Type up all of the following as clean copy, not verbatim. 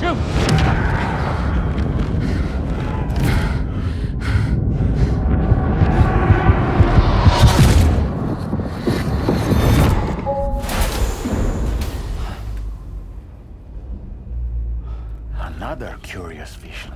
Shoot! Another curious vision.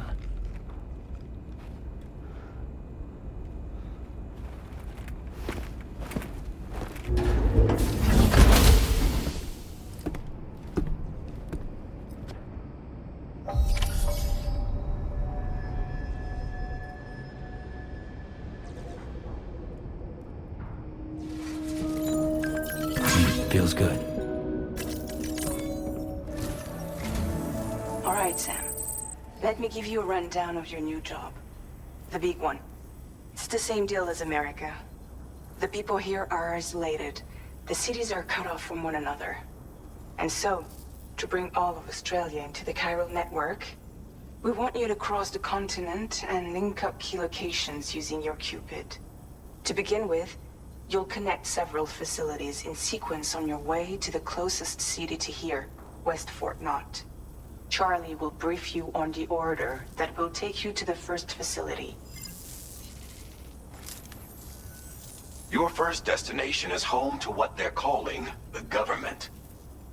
Feels good. All right, Sam. Let me give you a rundown of your new job. The big one. It's the same deal as America. The people here are isolated. The cities are cut off from one another. And so, to bring all of Australia into the chiral network, we want you to cross the continent and link up key locations using your Cupid. To begin with, you'll connect several facilities in sequence on your way to the closest city to here, West Fort Knott. Charlie will brief you on the order that will take you to the first facility. Your first destination is home to what they're calling the government.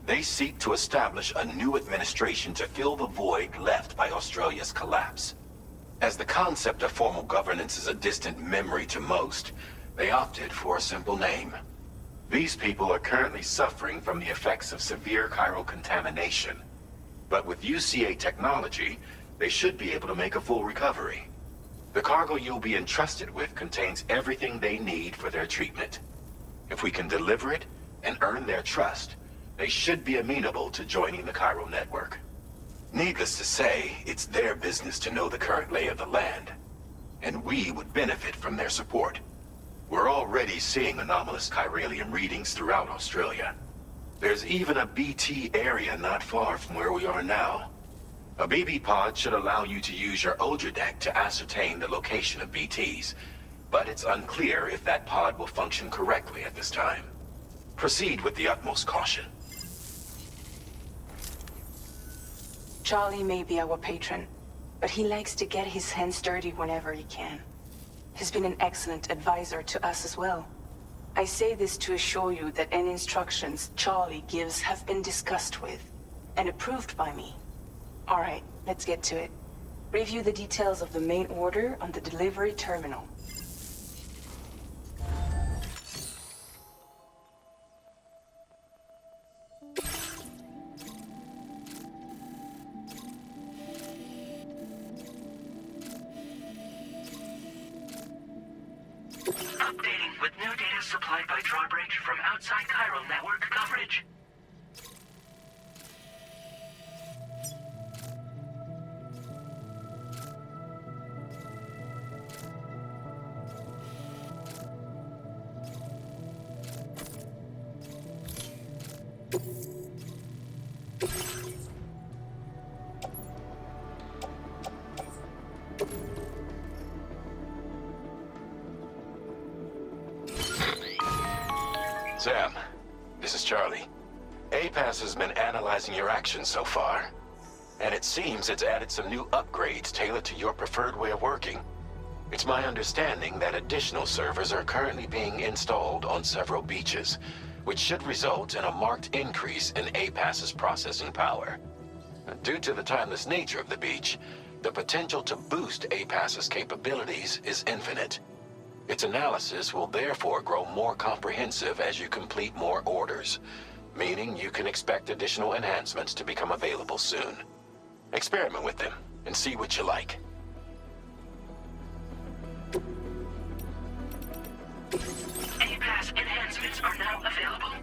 They seek to establish a new administration to fill the void left by Australia's collapse. As the concept of formal governance is a distant memory to most, they opted for a simple name. These people are currently suffering from the effects of severe chiral contamination. But with UCA technology, they should be able to make a full recovery. The cargo you'll be entrusted with contains everything they need for their treatment. If we can deliver it and earn their trust, they should be amenable to joining the chiral network. Needless to say, it's their business to know the current lay of the land, and we would benefit from their support. We're already seeing anomalous chiralium readings throughout Australia. There's even a BT area not far from where we are now. A BB pod should allow you to use your Ultra deck to ascertain the location of BTs, but it's unclear if that pod will function correctly at this time. Proceed with the utmost caution. Charlie may be our patron, but he likes to get his hands dirty whenever he can. He's been an excellent advisor to us as well. I say this to assure you that any instructions Charlie gives have been discussed with and approved by me. All right, let's get to it. Review the details of the main order on the delivery terminal. Updating with new data supplied by drawbridge from outside chiral network coverage. Sam, this is Charlie. APAS has been analyzing your actions so far, and it seems it's added some new upgrades tailored to your preferred way of working. It's my understanding that additional servers are currently being installed on several beaches, which should result in a marked increase in APAS's processing power. Due to the timeless nature of the beach, the potential to boost APAS's capabilities is infinite. Its analysis will therefore grow more comprehensive as you complete more orders, meaning you can expect additional enhancements to become available soon. Experiment with them and see what you like. APAS enhancements are now available.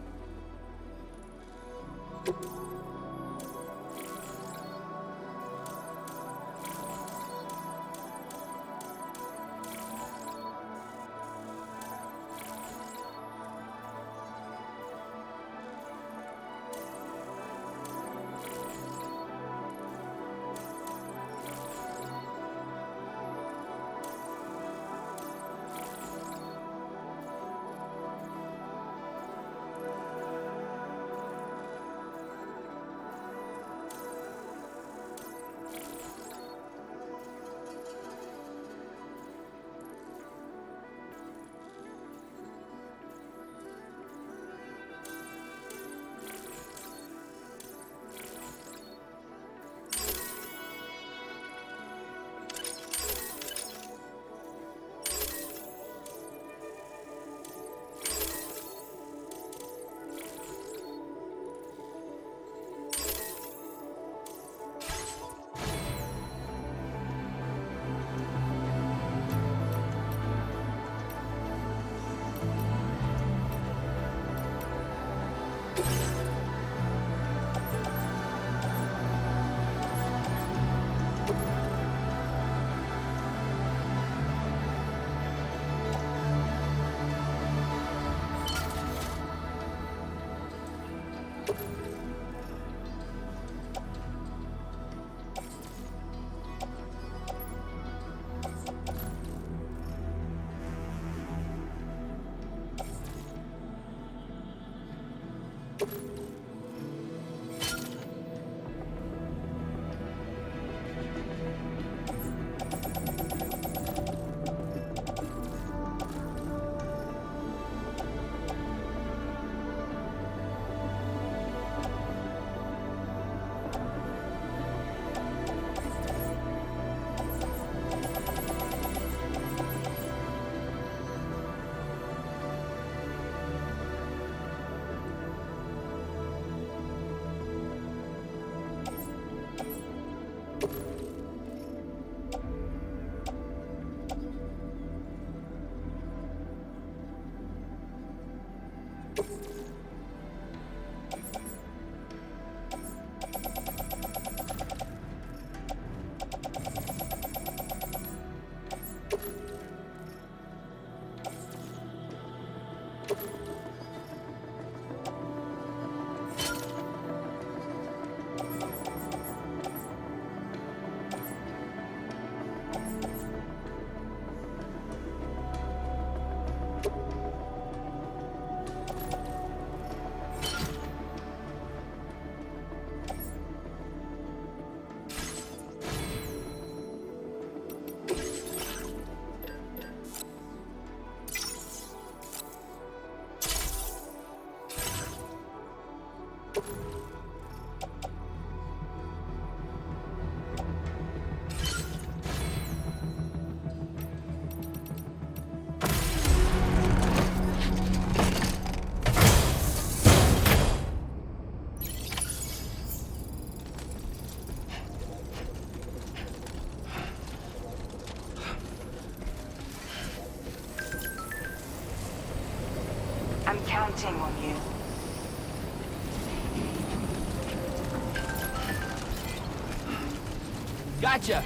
I'm counting on you. Gotcha!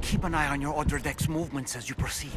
Keep an eye on your other deck's movements as you proceed.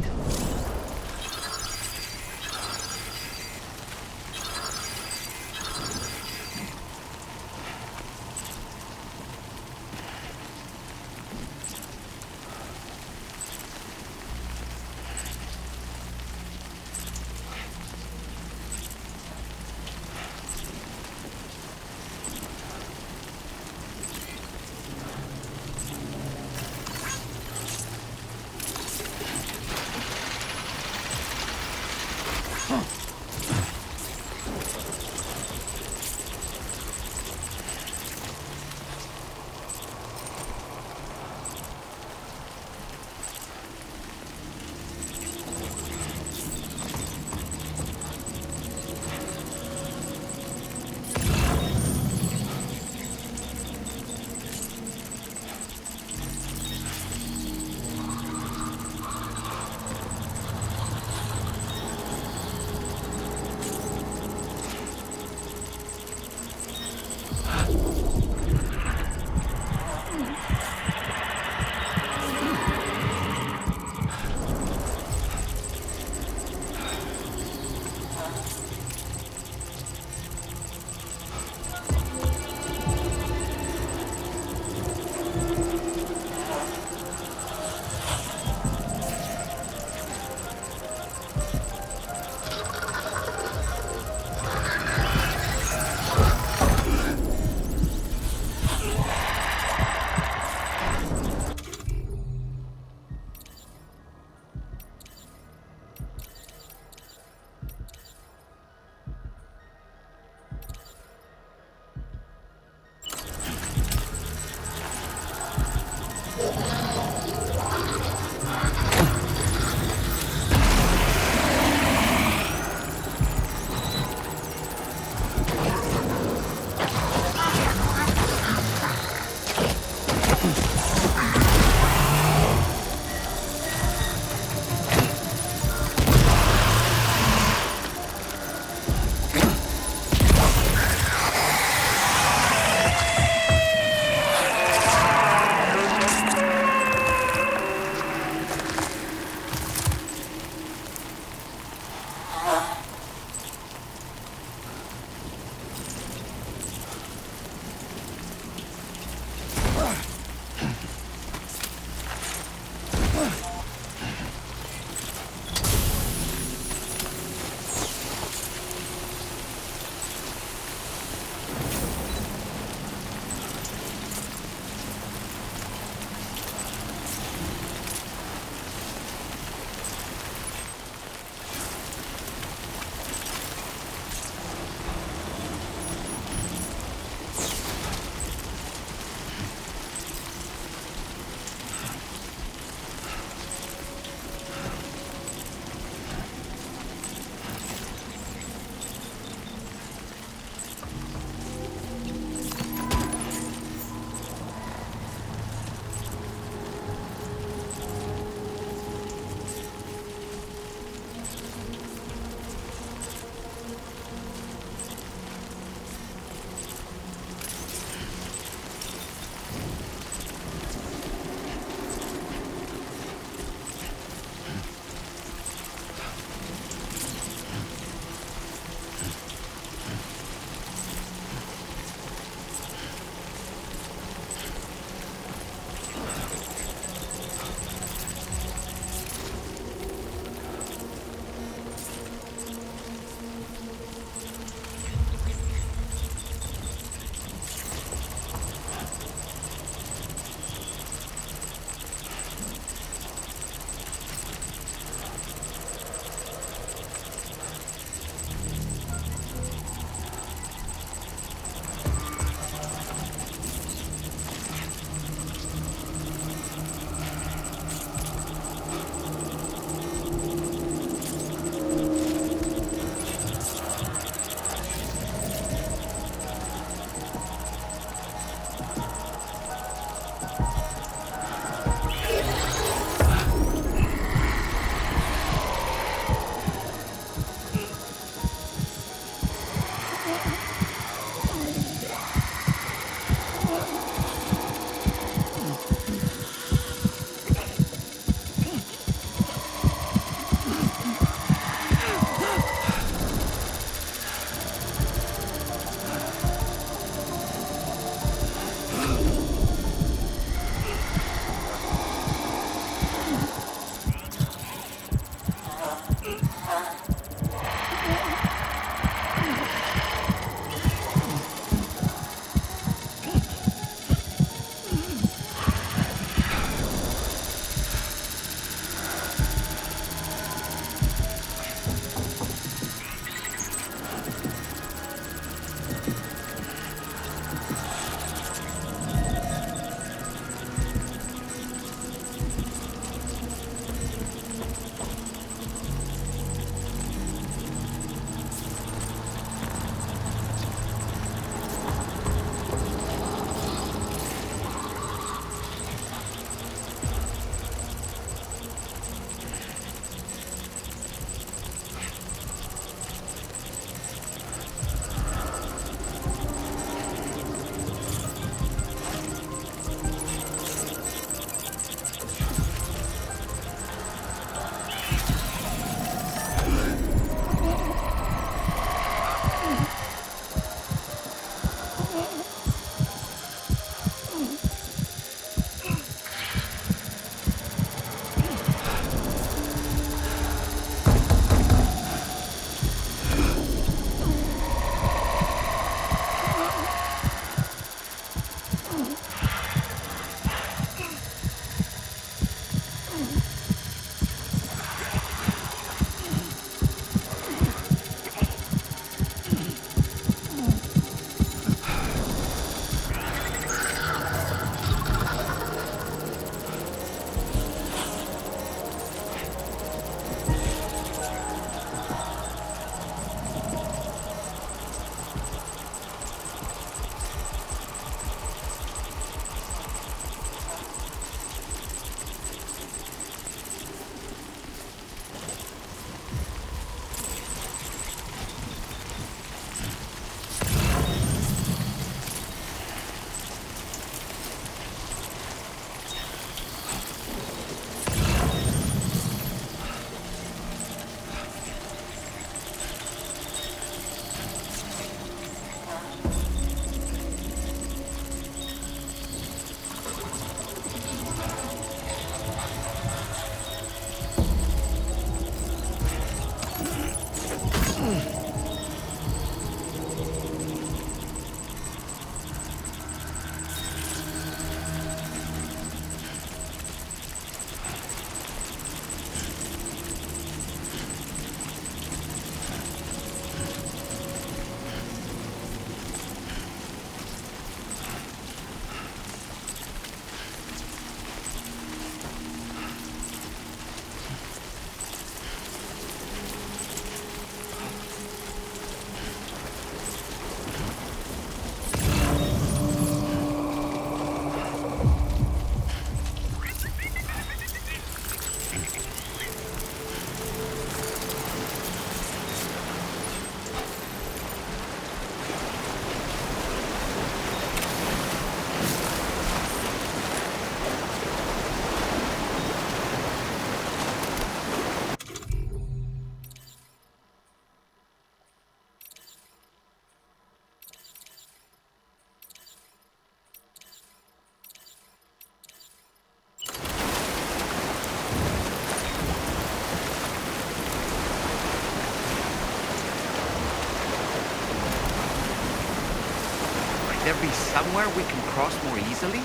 There be somewhere we can cross more easily?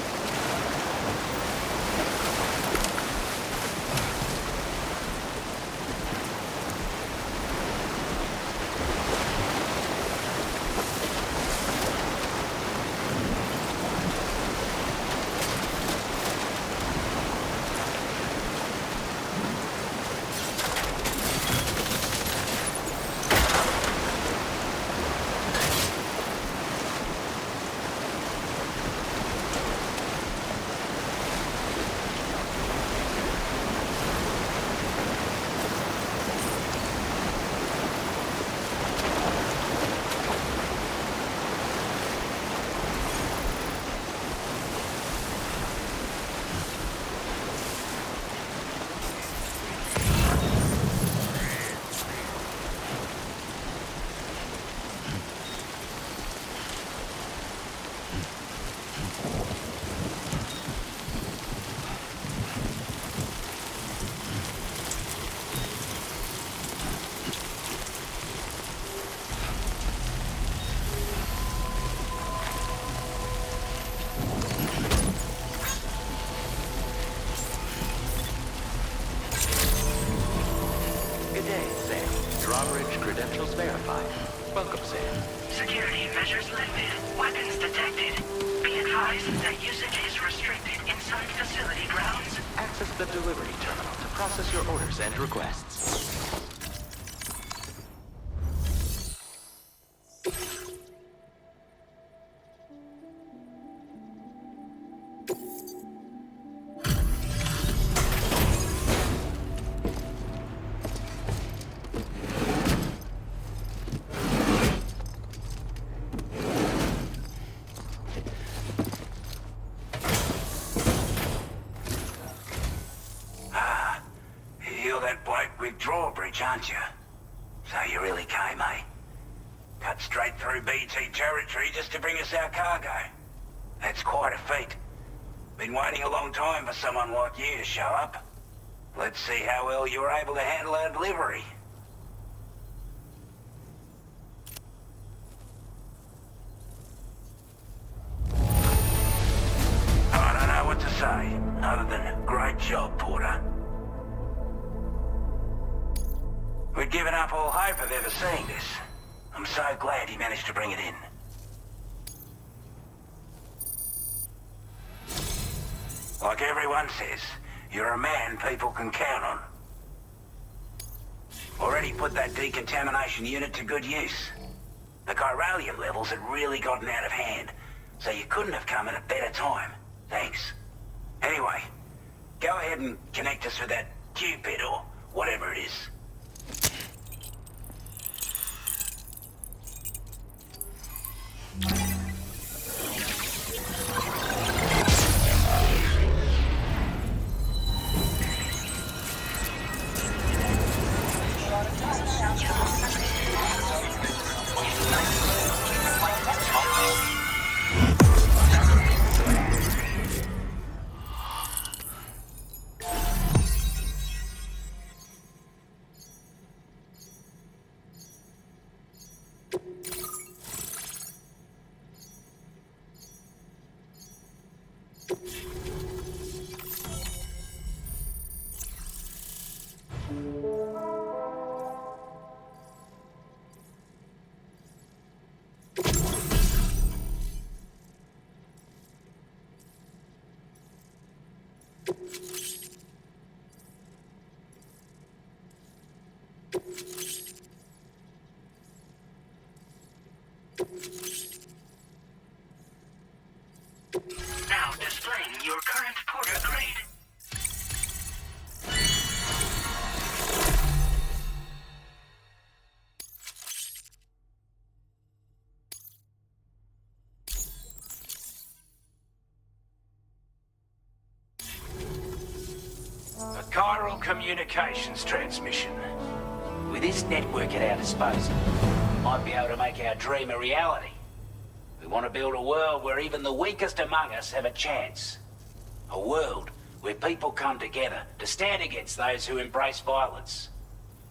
Good day, Sam. Drawbridge credentials verified. Welcome, Sam. Security Measures lifted. Weapons detected. Be advised that usage is restricted inside facility grounds. Access the delivery terminal to process your orders and requests. You're that bloke with drawbridge, aren't you? So you really came, eh? Cut straight through BT territory just to bring us our cargo. That's quite a feat. Been waiting a long time for someone like you to show up. Let's see how well you were able to handle our delivery. I don't know what to say, other than great job, Porter. We'd given up all hope of ever seeing this. I'm so glad he managed to bring it in. Like everyone says, you're a man people can count on. Already put that decontamination unit to good use. The chiralium levels had really gotten out of hand, so you couldn't have come at a better time. Thanks. Anyway, go ahead and connect us with that Cupid or whatever it is. Now displaying your current Porter grade. A chiral communications transmission. With this network at our disposal, we might be able to make our dream a reality. We want to build a world where even the weakest among us have a chance. A world where people come together to stand against those who embrace violence.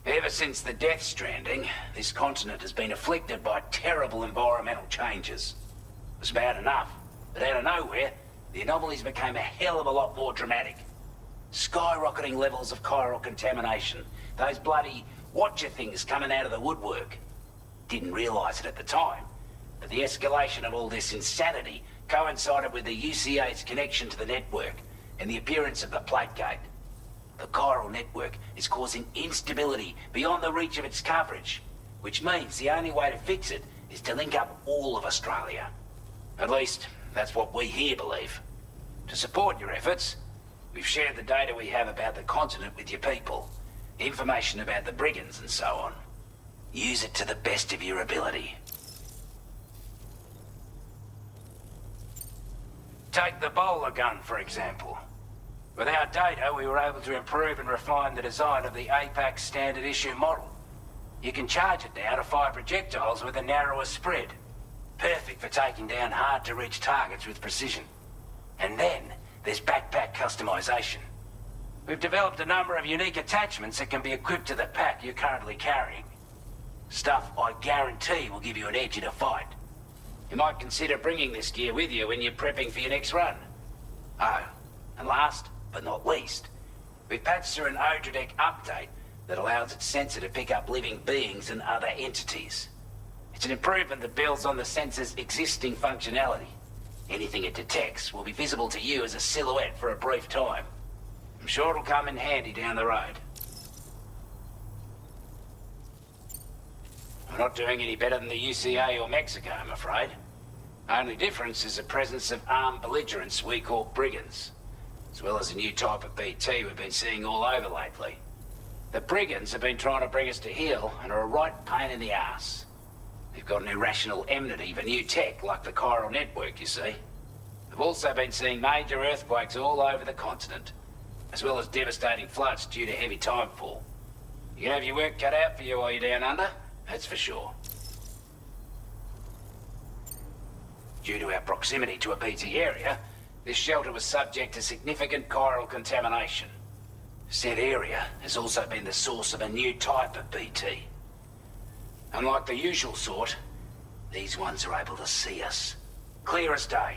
Ever since the Death Stranding, this continent has been afflicted by terrible environmental changes. It was bad enough, but out of nowhere, the anomalies became a hell of a lot more dramatic. Skyrocketing levels of chiral contamination. Those bloody watcher things coming out of the woodwork. Didn't realize it at the time, but the escalation of all this insanity coincided with the UCA's connection to the network and the appearance of the plate gate. The chiral network is causing instability beyond the reach of its coverage, which means the only way to fix it is to link up all of Australia. At least, that's what we here believe. To support your efforts, we've shared the data we have about the continent with your people, information about the brigands and so on. Use it to the best of your ability. Take the bowler gun, for example. With our data, we were able to improve and refine the design of the APAC standard issue model. You can charge it now to fire projectiles with a narrower spread. Perfect for taking down hard-to-reach targets with precision. And then, there's backpack customization. We've developed a number of unique attachments that can be equipped to the pack you're currently carrying. Stuff I guarantee will give you an edge in a fight. You might consider bringing this gear with you when you're prepping for your next run. Oh, and last but not least, we've patched through an Odradek update that allows its sensor to pick up living beings and other entities. It's an improvement that builds on the sensor's existing functionality. Anything it detects will be visible to you as a silhouette for a brief time. I'm sure it'll come in handy down the road. We're not doing any better than the UCA or Mexico, I'm afraid. Only difference is the presence of armed belligerents we call brigands, as well as a new type of BT we've been seeing all over lately. The brigands have been trying to bring us to heel and are a right pain in the ass. They've got an irrational enmity for new tech like the chiral network, you see. They've also been seeing major earthquakes all over the continent, as well as devastating floods due to heavy timefall. You can have your work cut out for you while you're down under, that's for sure. Due to our proximity to a BT area, this shelter was subject to significant chiral contamination. Said area has also been the source of a new type of BT. Unlike the usual sort, these ones are able to see us. Clear as day.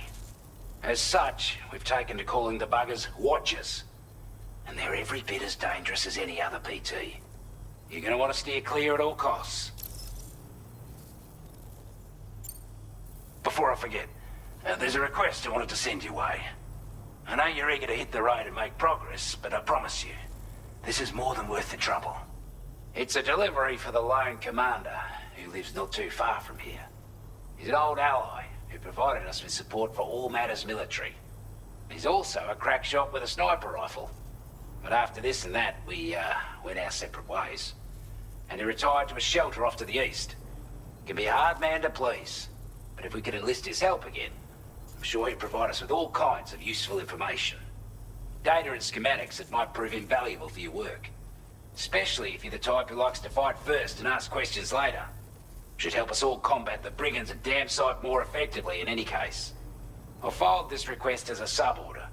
As such, we've taken to calling the buggers Watchers. And they're every bit as dangerous as any other BT. You're gonna want to steer clear at all costs. Before I forget, there's a request I wanted to send your way. I know you're eager to hit the road and make progress, but I promise you, this is more than worth the trouble. It's a delivery for the lone commander, who lives not too far from here. He's an old ally who provided us with support for all matters military. He's also a crack shot with a sniper rifle. But after this and that, we went our separate ways. And he retired to a shelter off to the east. He can be a hard man to please, but if we could enlist his help again, I'm sure he'd provide us with all kinds of useful information. Data and schematics that might prove invaluable for your work. Especially if you're the type who likes to fight first and ask questions later. Should help us all combat the brigands a damn sight more effectively in any case. I've filed this request as a sub-order,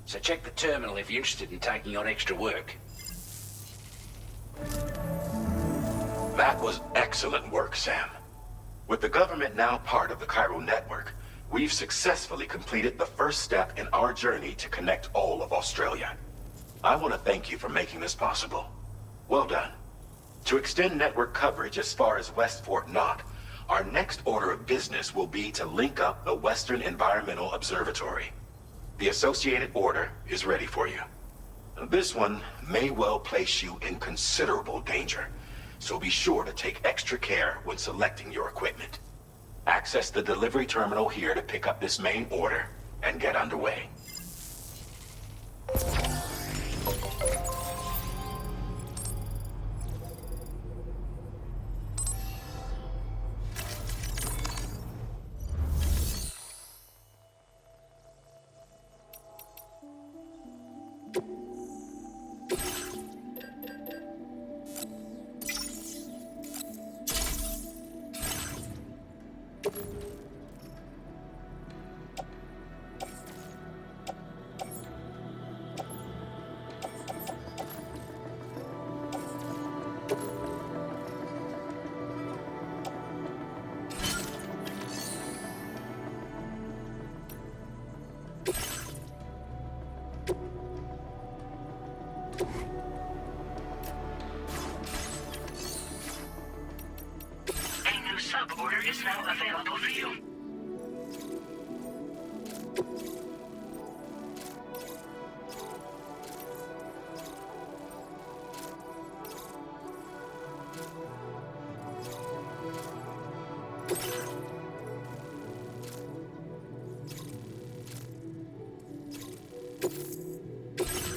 so check the terminal if you're interested in taking on extra work. That was excellent work, Sam. With the government now part of the chiral network, we've successfully completed the first step in our journey to connect all of Australia. I want to thank you for making this possible. Well done. To extend network coverage as far as West Fort Knott, our next order of business will be to link up the Western Environmental Observatory. The associated order is ready for you. This one may well place you in considerable danger, so be sure to take extra care when selecting your equipment. Access the delivery terminal here to pick up this main order and get underway. A new sub-order is now available for you.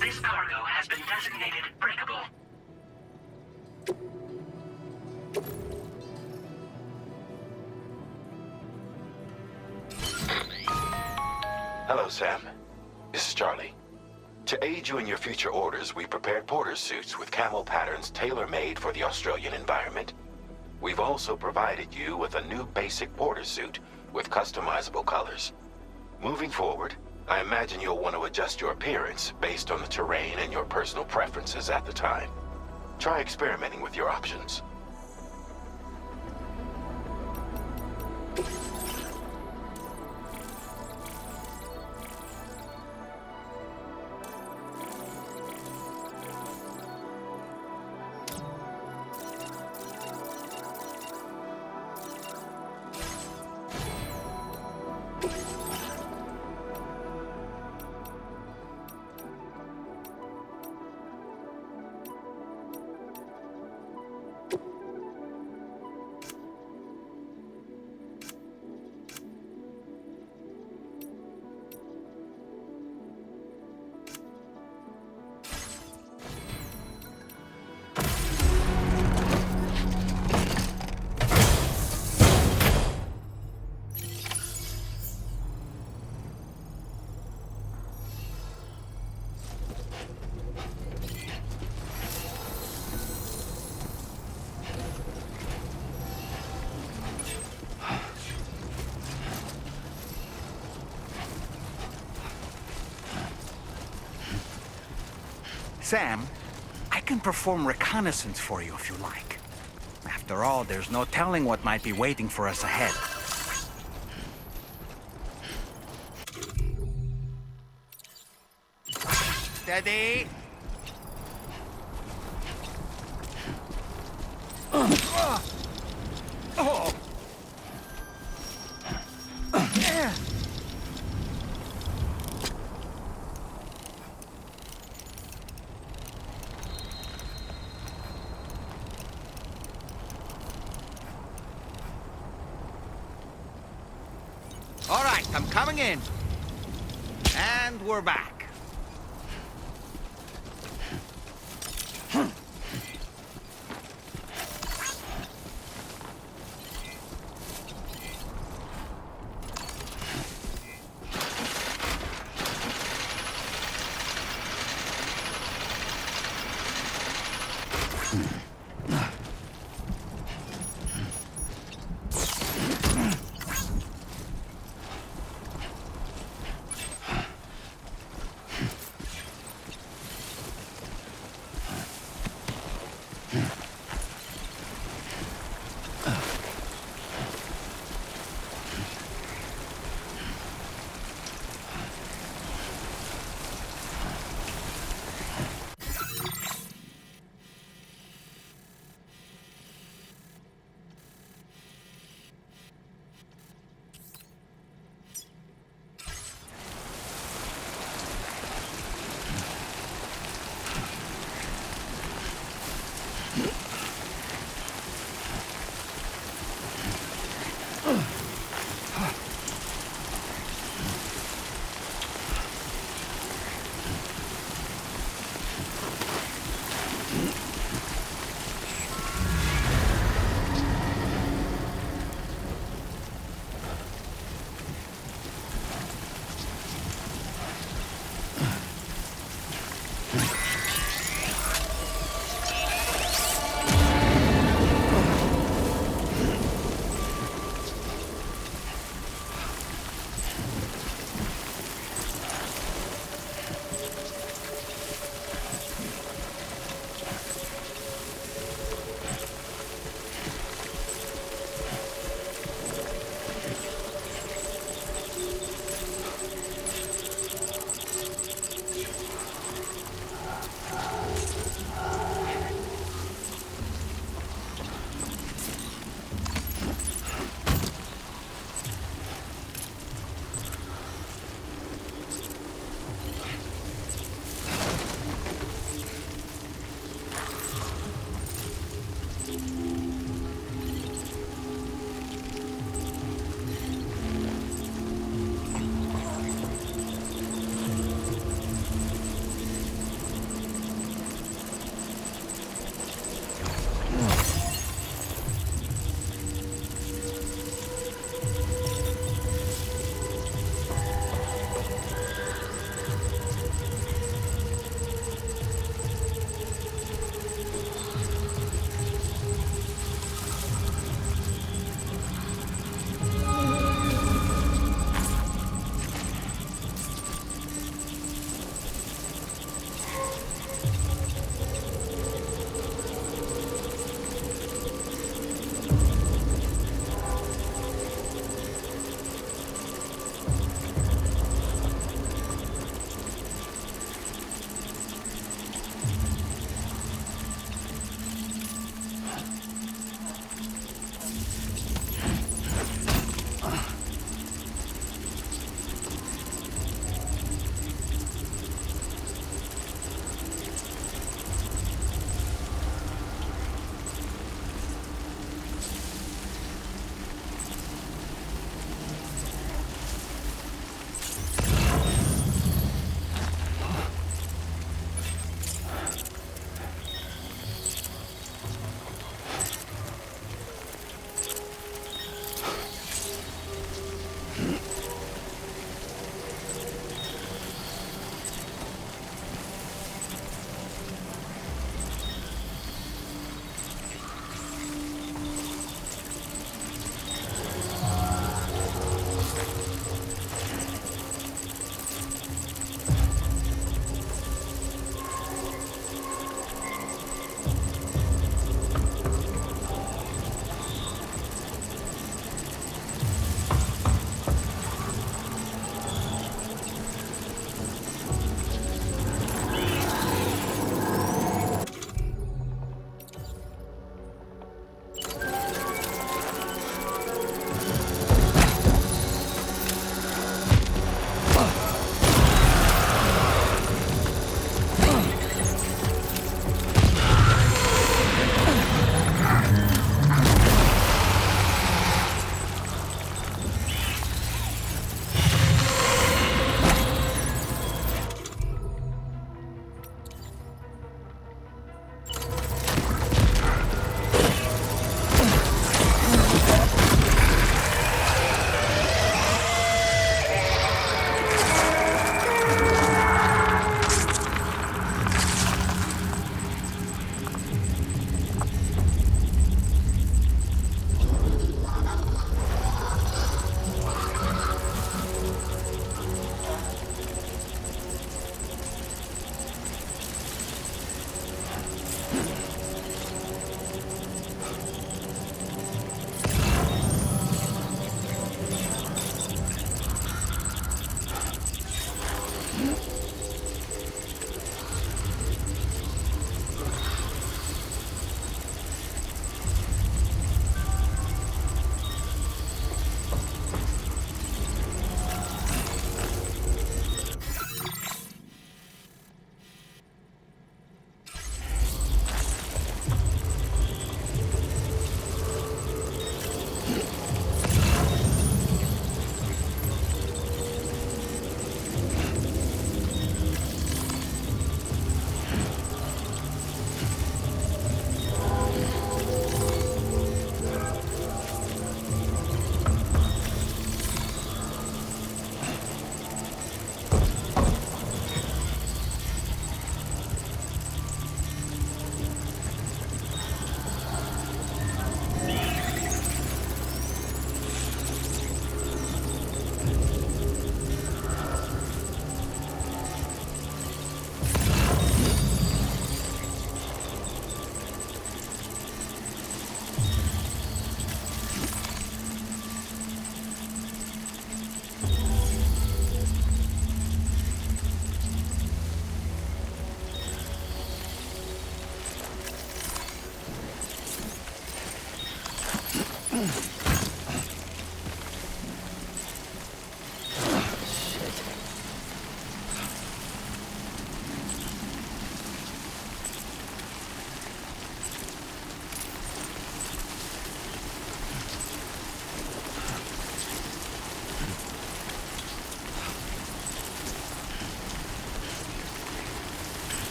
This cargo has been designated breakable. Hello, Sam. This is Charlie. To aid you in your future orders, we prepared porter suits with camo patterns tailor-made for the Australian environment. We've also provided you with a new basic porter suit with customizable colors. Moving forward, I imagine you'll want to adjust your appearance based on the terrain and your personal preferences at the time. Try experimenting with your options. Sam, I can perform reconnaissance for you if you like. After all, there's no telling what might be waiting for us ahead. Steady! Oh! All right, I'm coming in. And we're back.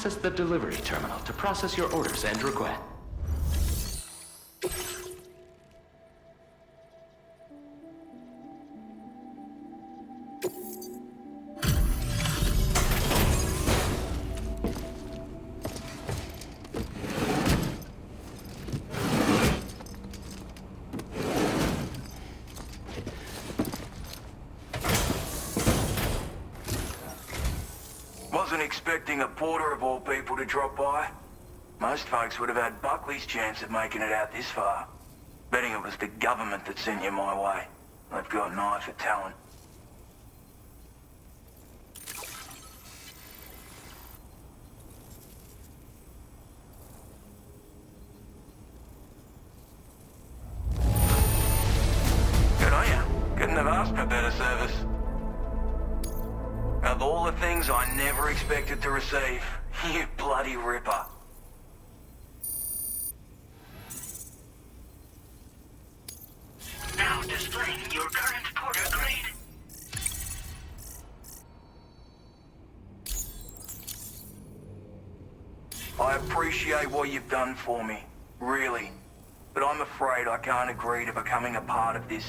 Access the delivery terminal to process your orders and requests. Wasn't expecting a porter of all people to drop by. Most folks would have had Buckley's chance of making it out this far. Betting it was the government that sent you my way. They've got an eye for talent. Good on you. Couldn't have asked for better service. Of all the things I never expected to receive, you bloody ripper. Now displaying your current porter grade. I appreciate what you've done for me, really. But I'm afraid I can't agree to becoming a part of this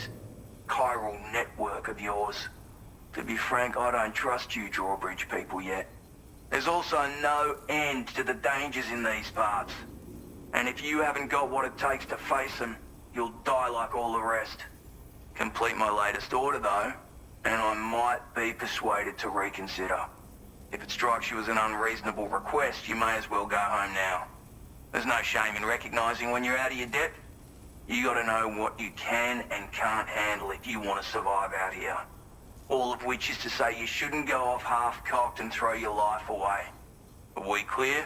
chiral network of yours. To be frank, I don't trust you drawbridge people yet. There's also no end to the dangers in these parts. And if you haven't got what it takes to face them, you'll die like all the rest. Complete my latest order though, and I might be persuaded to reconsider. If it strikes you as an unreasonable request, you may as well go home now. There's no shame in recognizing when you're out of your depth. You gotta know what you can and can't handle if you want to survive out here. All of which is to say you shouldn't go off half-cocked and throw your life away. Are we clear?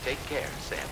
Take care, Sam.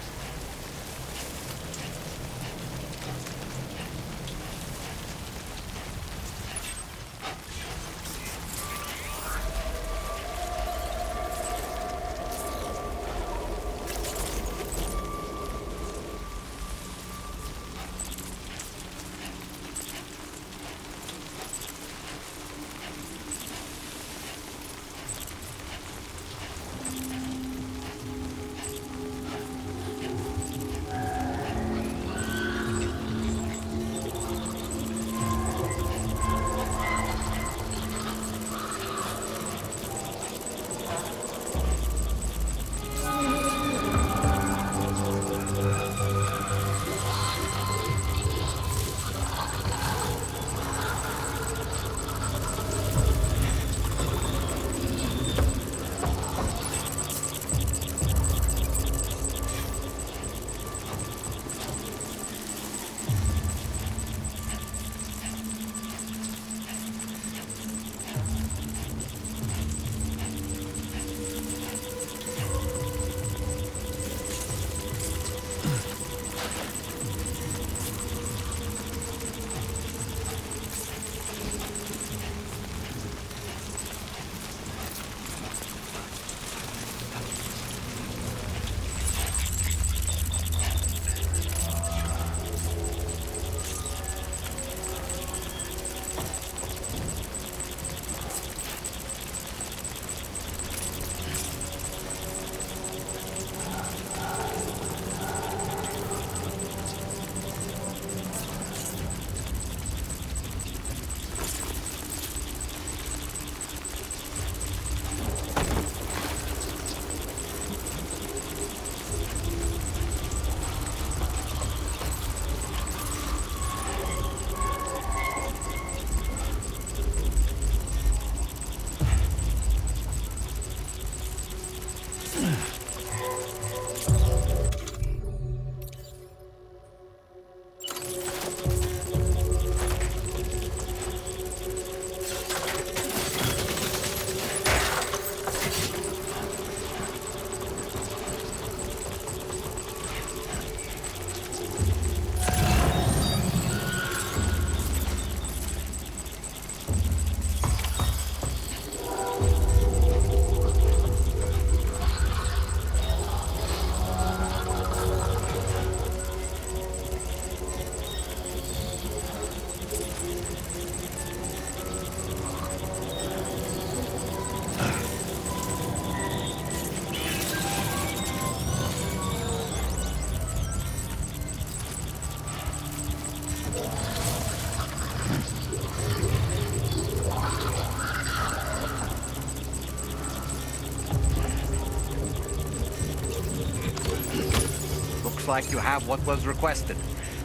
Looks like you have what was requested.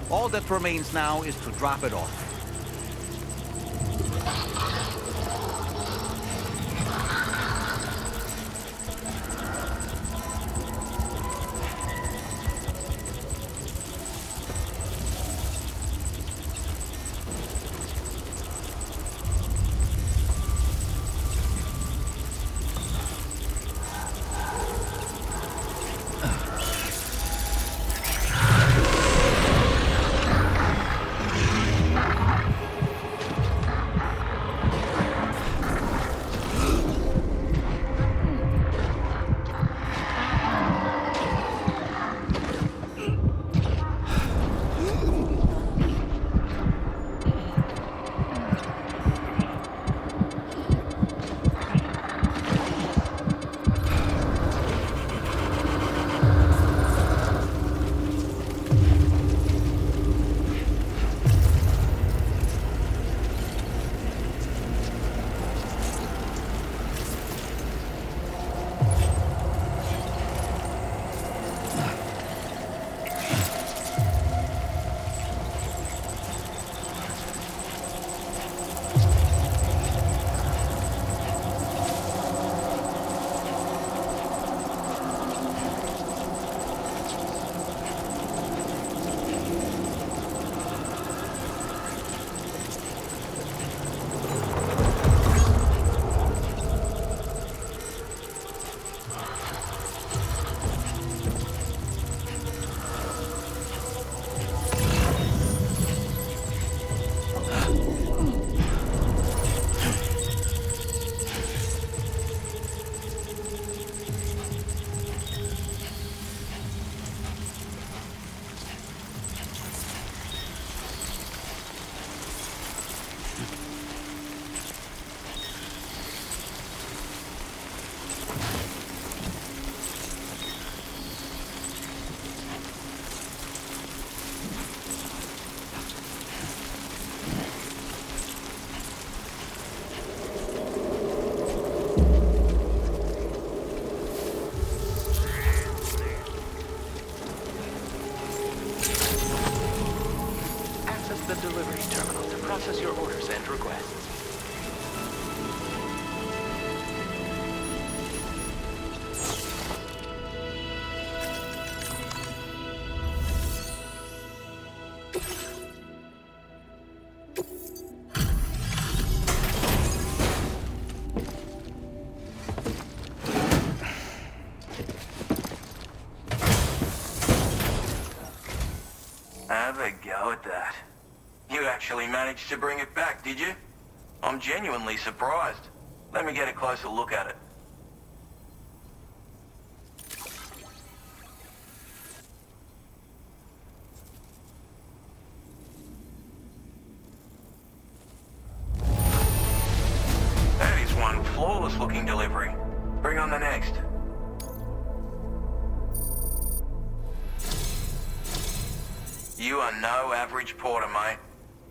All that remains now is to drop it off. The delivery terminal to process your orders and requests. Have a go at that. You actually managed to bring it back, did you? I'm genuinely surprised. Let me get a closer look at it. That is one flawless looking delivery. Bring on the next. You are no average porter, mate.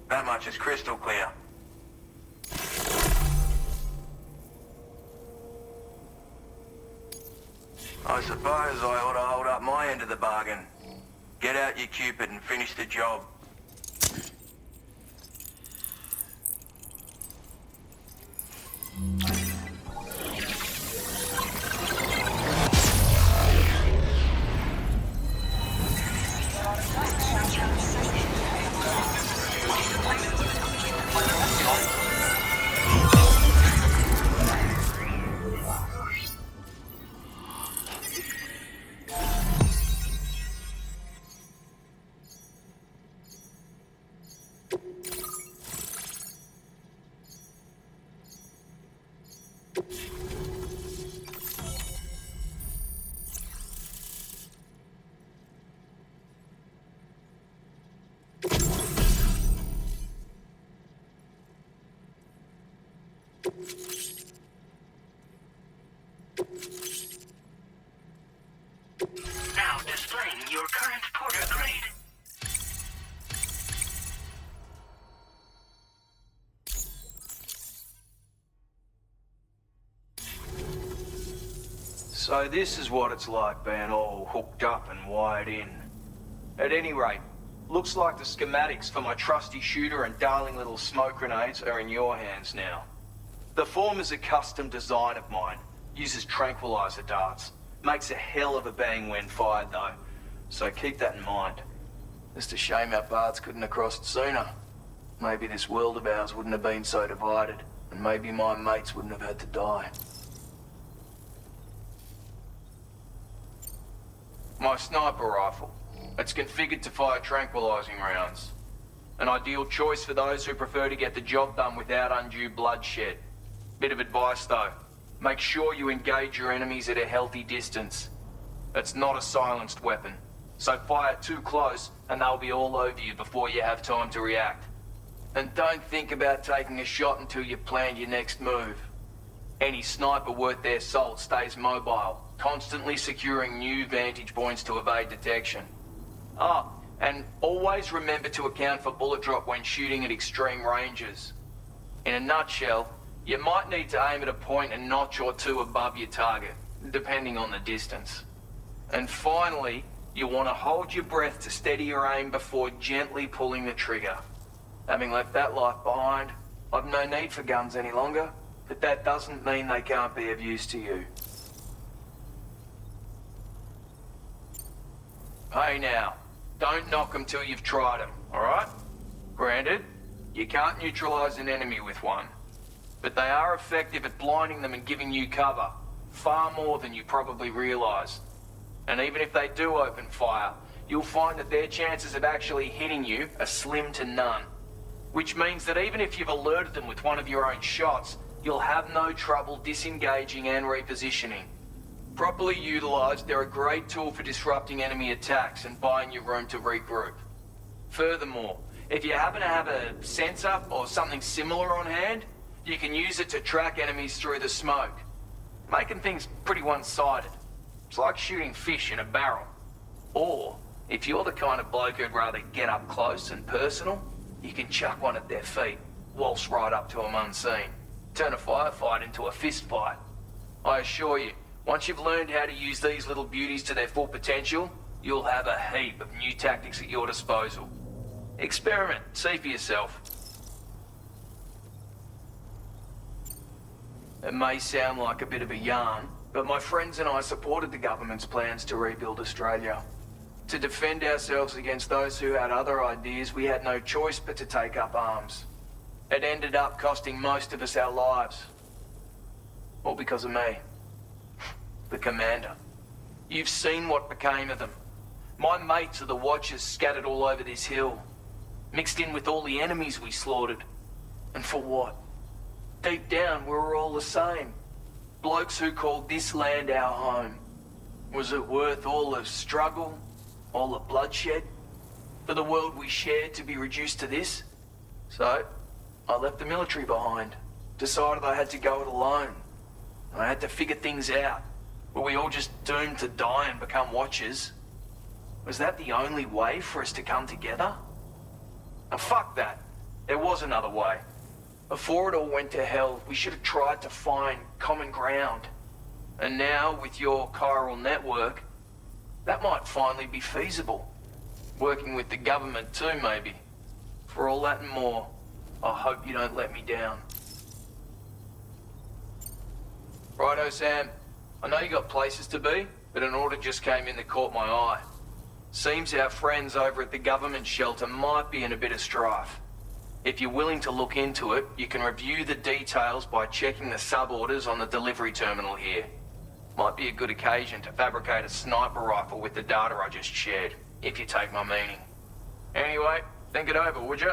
That much is crystal clear. I suppose I ought to hold up my end of the bargain. Get out your Cupid and finish the job. Now displaying your current porter grade. So this is what it's like being all hooked up and wired in. At any rate, looks like the schematics for my trusty shooter and darling little smoke grenades are in your hands now. The form is a custom design of mine. Uses tranquilizer darts. Makes a hell of a bang when fired though. So keep that in mind. Just a shame our paths couldn't have crossed sooner. Maybe this world of ours wouldn't have been so divided. And maybe my mates wouldn't have had to die. My sniper rifle. It's configured to fire tranquilizing rounds. An ideal choice for those who prefer to get the job done without undue bloodshed. Bit of advice though. Make sure you engage your enemies at a healthy distance. It's not a silenced weapon. So fire too close and they'll be all over you before you have time to react. And don't think about taking a shot until you've planned your next move. Any sniper worth their salt stays mobile, constantly securing new vantage points to evade detection. Ah, and always remember to account for bullet drop when shooting at extreme ranges. In a nutshell, you might need to aim at a point a notch or two above your target, depending on the distance. And finally, you want to hold your breath to steady your aim before gently pulling the trigger. Having left that life behind, I've no need for guns any longer, but that doesn't mean they can't be of use to you. Hey now, don't knock them till you've tried them, alright? Granted, you can't neutralize an enemy with one, but they are effective at blinding them and giving you cover, far more than you probably realize. And even if they do open fire, you'll find that their chances of actually hitting you are slim to none. Which means that even if you've alerted them with one of your own shots, you'll have no trouble disengaging and repositioning. Properly utilized, they're a great tool for disrupting enemy attacks and buying you room to regroup. Furthermore, if you happen to have a sensor or something similar on hand, you can use it to track enemies through the smoke, making things pretty one-sided. It's like shooting fish in a barrel. Or, if you're the kind of bloke who'd rather get up close and personal, you can chuck one at their feet, waltz right up to them unseen, turn a firefight into a fist fight. I assure you, once you've learned how to use these little beauties to their full potential, you'll have a heap of new tactics at your disposal. Experiment, see for yourself. It may sound like a bit of a yarn, but my friends and I supported the government's plans to rebuild Australia. To defend ourselves against those who had other ideas, we had no choice but to take up arms. It ended up costing most of us our lives. All because of me. The commander. You've seen what became of them. My mates are the Watchers scattered all over this hill. Mixed in with all the enemies we slaughtered. And for what? Deep down, we were all the same. Blokes who called this land our home. Was it worth all the struggle? All the bloodshed? For the world we shared to be reduced to this? So, I left the military behind. Decided I had to go it alone. I had to figure things out. Were we all just doomed to die and become Watchers? Was that the only way for us to come together? And fuck that. There was another way. Before it all went to hell, we should have tried to find common ground. And now, with your chiral network, that might finally be feasible. Working with the government too, maybe. For all that and more, I hope you don't let me down. Righto, Sam. I know you got places to be, but an order just came in that caught my eye. Seems our friends over at the government shelter might be in a bit of strife. If you're willing to look into it, you can review the details by checking the sub-orders on the delivery terminal here. Might be a good occasion to fabricate a sniper rifle with the data I just shared, if you take my meaning. Anyway, think it over, would you?